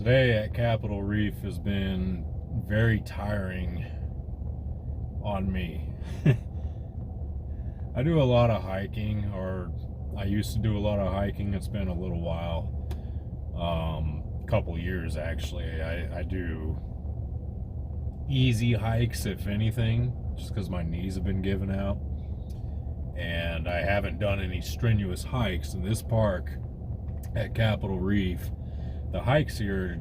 Today at Capitol Reef has been very tiring on me. I do a lot of hiking, or I used to do a lot of hiking. It's been a little while, couple years actually. I do easy hikes, if anything, just because my knees have been giving out. And I haven't done any strenuous hikes in this park at Capitol Reef. The hikes here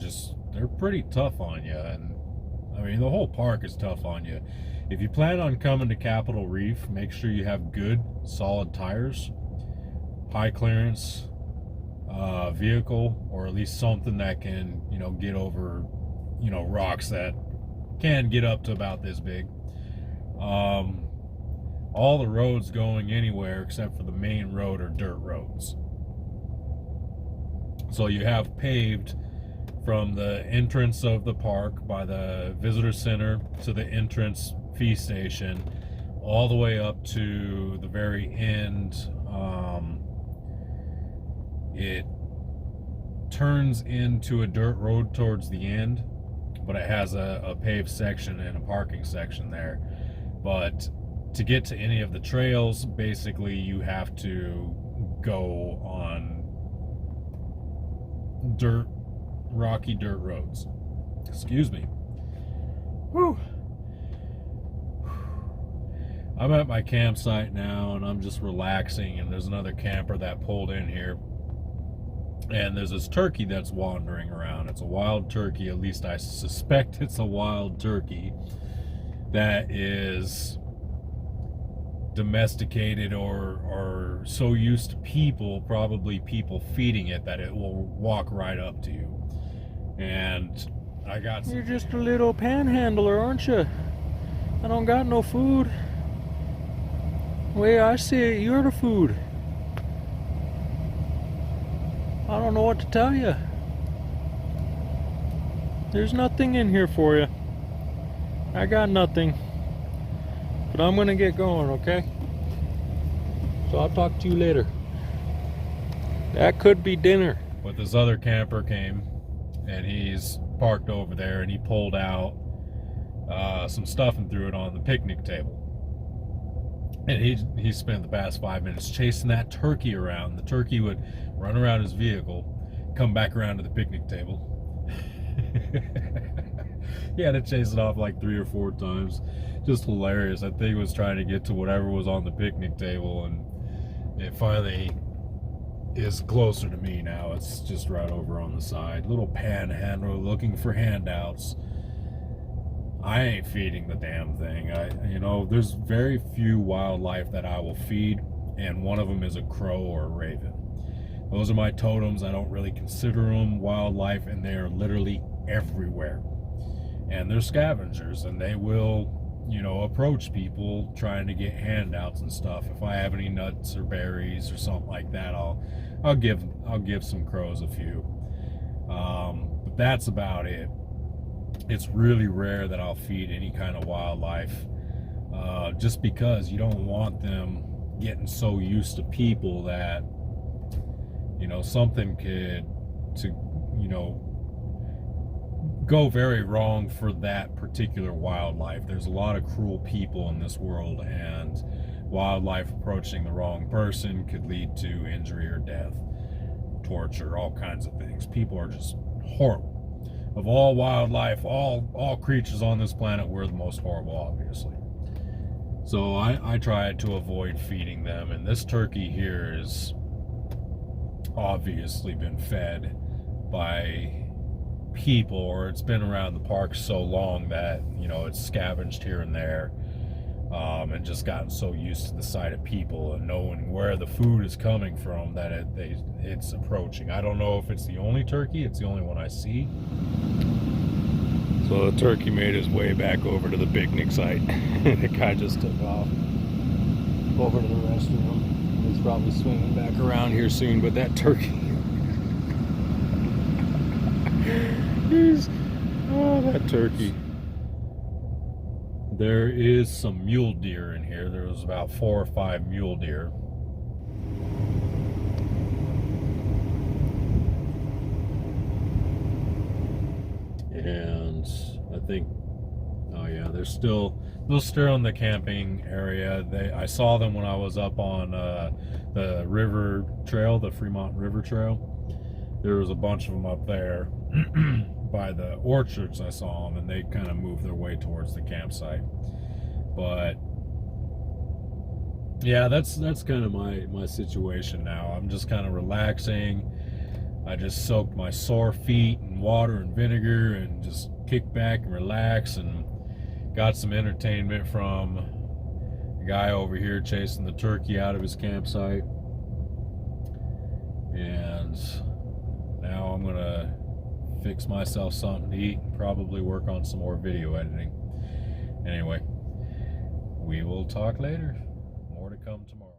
they're pretty tough on you. And I mean, the whole park is tough on you. If you plan on coming to Capitol Reef, make sure you have good, solid tires, high clearance vehicle, or at least something that can, get over, rocks that can get up to about this big. All the roads going anywhere except for the main road are dirt roads. So you have paved from the entrance of the park by the visitor center to the entrance fee station, all the way up to the very end. It turns into a dirt road towards the end, but it has a paved section and a parking section there. But to get to any of the trails, basically you have to go on rocky dirt roads. Excuse me. Whew. I'm at my campsite now and I'm just relaxing, and there's another camper that pulled in here, and there's this turkey that's wandering around. It's a wild turkey, at least I suspect it's a wild turkey that is domesticated or so used to people, probably people feeding it, that it will walk right up to you. And I got You're just a little panhandler, aren't you? I don't got no food. The way I see it, you're the food. I don't know what to tell you. There's nothing in here for you. I got nothing. But I'm gonna get going, okay? So I'll talk to you later. That could be dinner. But this other camper came, and he's parked over there, and he pulled out some stuff and threw it on the picnic table. And he spent the past 5 minutes chasing that turkey around. The turkey would run around his vehicle, come back around to the picnic table. He had to chase it off like 3 or 4 times. Just hilarious. I think it was trying to get to whatever was on the picnic table, and it finally is closer to me now. It's just right over on the side. Little panhandler looking for handouts. I ain't feeding the damn thing. There's very few wildlife that I will feed, and one of them is a crow or a raven. Those are my totems. I don't really consider them wildlife, and they are literally everywhere. And they're scavengers, and they will, approach people trying to get handouts and stuff. If I have any nuts or berries or something like that, I'll give some crows a few. But that's about it. It's really rare that I'll feed any kind of wildlife, just because you don't want them getting so used to people that, something could go very wrong for that particular wildlife. There's a lot of cruel people in this world, and wildlife approaching the wrong person could lead to injury or death, torture, all kinds of things. People are just horrible. Of all wildlife, all creatures on this planet, we're the most horrible, obviously. So I try to avoid feeding them, and this turkey here is obviously been fed by people, or it's been around the park so long that it's scavenged here and there, and just gotten so used to the sight of people and knowing where the food is coming from that it's approaching. I don't know if it's the only turkey. It's the only one I see. So the turkey made his way back over to the picnic site. The guy just took off over to the restroom. He's probably swinging back around here soon, but that turkey that turkey. There is some mule deer in here. There was about 4 or 5 mule deer. think. Oh yeah, they're still in the camping area. I saw them when I was up on the river trail, the Fremont River Trail. There was a bunch of them up there by the orchards. I saw them, and they kind of moved their way towards the campsite. But yeah, that's kind of my situation now. I'm just kind of relaxing. I just soaked my sore feet in water and vinegar and just kicked back and relax, and got some entertainment from a guy over here chasing the turkey out of his campsite. And now I'm gonna fix myself something to eat and probably work on some more video editing. Anyway, we will talk later. More to come tomorrow.